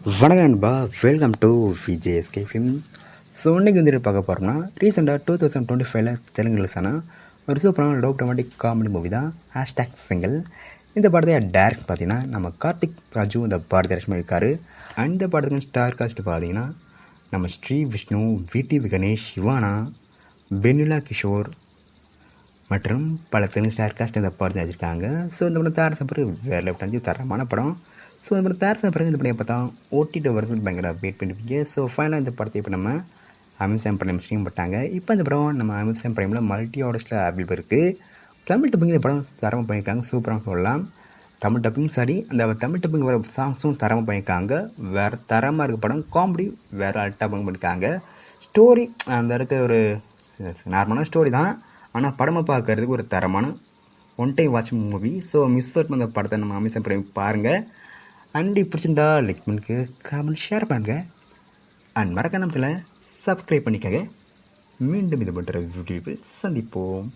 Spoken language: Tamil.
வணக்கம் நண்பா, welcome to VJSK film. So இன்றைக்கி வந்துட்டு பார்க்க போகிறோம்னா ரீசெண்டாக 2025 தெலுங்கு ரிலீஸான ஒரு சூப்பரான லவ் ட்ராமாட்டிக் காமெடி மூவி தான் #சிங்கிள். இந்த படத்தை டேரக்ட் பார்த்தீங்கன்னா நம்ம கார்த்திக் ராஜு இந்த படத்தை ரஷ்மி இருக்கார். அந்த படத்துக்கு ஸ்டார் காஸ்ட் பார்த்தீங்கன்னா நம்ம ஸ்ரீ விஷ்ணு, விடி கணேஷ், சிவானா, பென்னிலா கிஷோர் மற்றும் பல தெலுங்கு ஸ்டார் காஸ்ட் இந்த படத்தை வச்சுருக்காங்க. ஸோ இந்த படம் தயாரித்த பிறகு வேறு லெஃப்ட் தரமான படம். ஸோ இந்த படம் தயாரித்த பிறகு இந்த படம் பார்த்தா ஓடிடி வருஷத்துக்கு பயங்கர வெயிட் பண்ணிருக்கீங்க. ஸோ ஃபைனலாக இந்த படத்தை இப்போ நம்ம அமேசான் பிரைம் ஸ்ட்ரீம் பண்ணிட்டாங்க. இப்போ இந்த படம் நம்ம அமேசான் பிரைமில் மல்டி ஆர்டர்ஸில் அவைலபிள் இருக்குது. தமிழ் டப்பிங் இந்த படம் தரமாக பண்ணியிருக்காங்க, சூப்பராக சொல்லலாம். தமிழ் டப்பிங் சாரி, அந்த தமிழ் டப்பிங் வர சாங்ஸும் தரமாக பண்ணியிருக்காங்க. வேறு தரமாக இருக்க படம், காமெடி வேறு அல்ட்டாக பண்ணியிருக்காங்க. ஸ்டோரி அந்த இருக்க ஒரு நார்மலான ஸ்டோரி தான், ஆனால் படமாக பார்க்கறதுக்கு ஒரு தரமான one time watch movie. So miss out பண்ண படத்தை நம்ம அமேசான் பிரைம் பாருங்கள். அண்ட் பிடிச்சிருந்தா லைக் பண்ணுங்க, கமெண்ட் ஷேர் பண்ணுங்கள். அண்ட் மறக்காம சப்ஸ்கிரைப் பண்ணிக்கங்க. மீண்டும் இது போன்ற வீடியோவில் சந்திப்போம்.